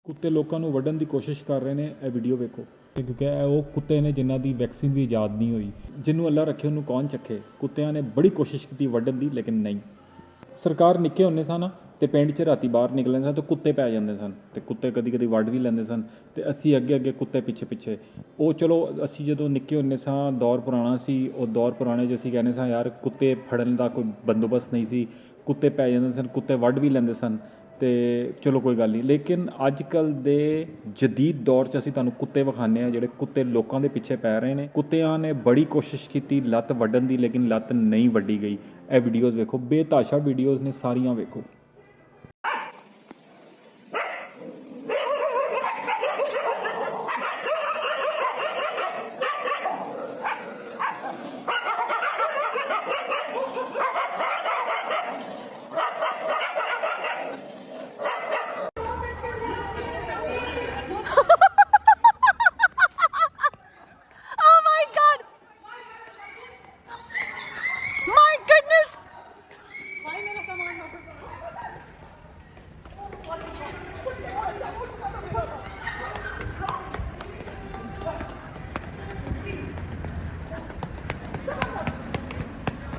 ਕੁੱਤੇ ਲੋਕਾਂ ਨੂੰ ਵੱਢਣ ਦੀ ਕੋਸ਼ਿਸ਼ ਕਰ ਰਹੇ ਨੇ। ਇਹ ਵੀਡੀਓ ਵੇਖੋ, ਕਿਉਂਕਿ ਇਹ ਉਹ ਕੁੱਤੇ ਨੇ ਜਿਨ੍ਹਾਂ ਦੀ ਵੈਕਸੀਨ ਵੀ ਇਜਾਦ ਨਹੀਂ ਹੋਈ। ਜਿਹਨੂੰ ਅੱਲਾ ਰੱਖੇ ਉਹਨੂੰ ਕੌਣ ਚੱਕੇ। ਕੁੱਤਿਆਂ ਨੇ ਬੜੀ ਕੋਸ਼ਿਸ਼ ਕੀਤੀ ਵੱਢਣ ਦੀ, ਲੇਕਿਨ ਨਹੀਂ। ਸਰਕਾਰ ਨਿੱਕੇ ਹੁੰਦੇ ਸਨ ਅਤੇ ਪਿੰਡ 'ਚ ਰਾਤੀ ਬਾਹਰ ਨਿਕਲਦੇ ਸਨ ਅਤੇ ਕੁੱਤੇ ਪੈ ਜਾਂਦੇ ਸਨ ਅਤੇ ਕੁੱਤੇ ਕਦੀ ਕਦੀ ਵੱਢ ਵੀ ਲੈਂਦੇ ਸਨ ਅਤੇ ਅਸੀਂ ਅੱਗੇ ਅੱਗੇ ਕੁੱਤੇ ਪਿੱਛੇ ਪਿੱਛੇ। ਉਹ ਚਲੋ ਅਸੀਂ ਜਦੋਂ ਨਿੱਕੇ ਹੁੰਦੇ ਸਾਂ, ਦੌਰ ਪੁਰਾਣਾ ਸੀ। ਉਹ ਦੌਰ ਪੁਰਾਣੇ 'ਚ ਅਸੀਂ ਕਹਿੰਦੇ ਸਾਂ ਯਾਰ ਕੁੱਤੇ ਫੜਨ ਦਾ ਕੋਈ ਬੰਦੋਬਸਤ ਨਹੀਂ ਸੀ, ਕੁੱਤੇ ਪੈ ਜਾਂਦੇ ਸਨ, ਕੁੱਤੇ ਵੱਢ ਵੀ ਲੈਂਦੇ ਸਨ ਅਤੇ ਚਲੋ ਕੋਈ ਗੱਲ ਨਹੀਂ। ਲੇਕਿਨ ਅੱਜ ਕੱਲ੍ਹ ਦੇ ਜਦੀਦ ਦੌਰ 'ਚ ਅਸੀਂ ਤੁਹਾਨੂੰ ਕੁੱਤੇ ਵਿਖਾਉਂਦੇ ਹਾਂ ਜਿਹੜੇ ਕੁੱਤੇ ਲੋਕਾਂ ਦੇ ਪਿੱਛੇ ਪੈ ਰਹੇ ਨੇ। ਕੁੱਤਿਆਂ ਨੇ ਬੜੀ ਕੋਸ਼ਿਸ਼ ਕੀਤੀ ਲੱਤ ਵੱਢਣ ਦੀ, ਲੇਕਿਨ ਲੱਤ ਨਹੀਂ ਵੱਢੀ ਗਈ। ਇਹ ਵੀਡੀਓਜ਼ ਵੇਖੋ, ਬੇਤਾਸ਼ਾ ਵੀਡੀਓਜ਼ ਨੇ ਸਾਰੀਆਂ, ਵੇਖੋ।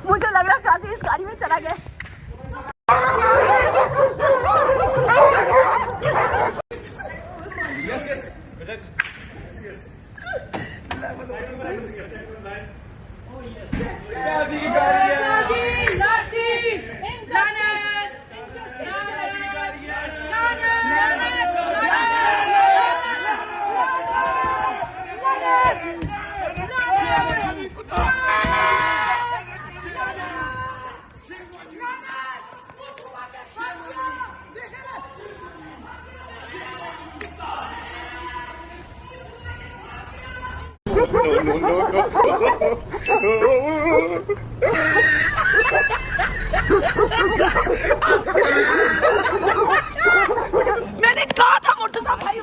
मुझे लग रहा काजी इस गाड़ी में चला गया। मैंने कहा था मुर्तजा भाई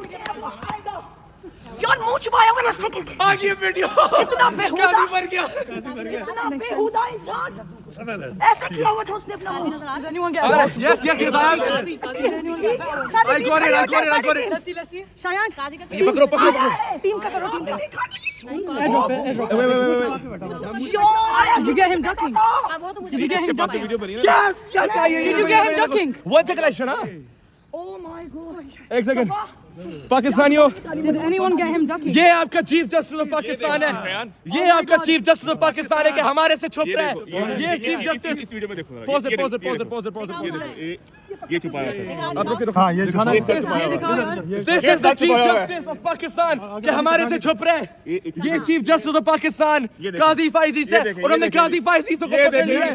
यार मुंह छुपाया हुआ रस्ते के आ गई वीडियो। इतना बेहुदा मर गया। इतना बेहुदा इंसान ऐसे किया हुआ था उसने अपना yes yes yes I got it Shayan ये पकड़ो टीम का करो टीम का Did you get him ducking? Did you get him ducking? Yes yes Did you get him ducking? One second action. हां Oh my god एक second. पाकिस्तानियों, Did anyone get him ducking? ये आपका chief justice of Pakistan है। ये आपका chief justice of Pakistan है कि हमारे से छुप रहा है। ये चीफ जस्टिस वीडियो में देखो, पॉज ये छुपाया सर। आप लोग हाँ ये दिखाना। This is the chief justice of Pakistan कि हमारे से छुप रहा है। ये चीफ जस्टिस ऑफ पाकिस्तान काजी फाइजी से, और हमने काजी फाइजी से पकड़ लिया है।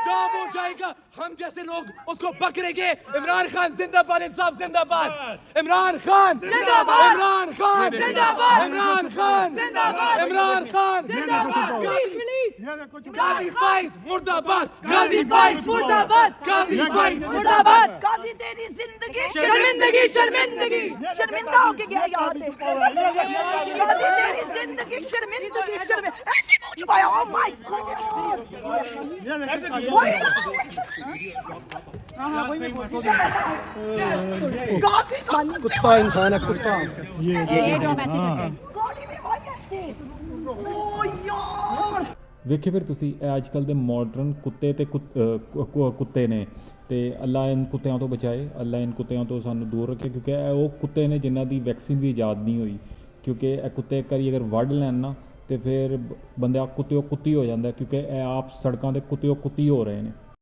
जाम हो जाएगा। हम जैसे लोग उसको पकड़ेंगे। इमरान खान जिंदाबाद, इंसाफ जिंदाबाद। इमरान खान जिंदाबाद, इमरान खान जिंदाबाद, इमरान खान जिंदाबाद, इमरान खान जिंदाबाद। गाजी फाइज मुर्दाबाद, गाजी फाइज मुर्दाबाद, गाजी फाइज मुर्दाबाद। काजी तेरी जिंदगी शर्मिंदगी शर्मिंदगी शर्मिंदा होके गया यहाँ से। काजी तेरी जिंदगी शर्मिंदगी ऐसे मुंह छुपाया। ओह माय गॉड कुत्ता इंसान है, कुत्ता ਵੇਖੇ ਫਿਰ ਤੁਸੀਂ ਇਹ ਅੱਜ ਕੱਲ੍ਹ ਦੇ ਮਾਡਰਨ ਕੁੱਤੇ ਅਤੇ ਕੁੱਤੇ ਨੇ, ਅਤੇ ਅੱਲਾ ਇਨ ਕੁੱਤਿਆਂ ਤੋਂ ਬਚਾਏ, ਅੱਲਾ ਇਨ ਕੁੱਤਿਆਂ ਤੋਂ ਸਾਨੂੰ ਦੂਰ ਰੱਖੇ, ਕਿਉਂਕਿ ਇਹ ਉਹ ਕੁੱਤੇ ਨੇ ਜਿਨ੍ਹਾਂ ਦੀ ਵੈਕਸੀਨ ਵੀ ਇਜਾਦ ਨਹੀਂ ਹੋਈ। ਕਿਉਂਕਿ ਇਹ ਕੁੱਤੇ ਇੱਕ ਵਾਰੀ ਅਗਰ ਵੱਢ ਲੈਣ ਨਾ ਅਤੇ ਫਿਰ ਬੰਦਾ ਕੁੱਤੇ ਕੁੱਤੀ ਹੋ ਜਾਂਦਾ, ਕਿਉਂਕਿ ਇਹ ਆਪ ਸੜਕਾਂ 'ਤੇ ਕੁੱਤੇ ਕੁੱਤੀ ਹੋ ਰਹੇ ਨੇ।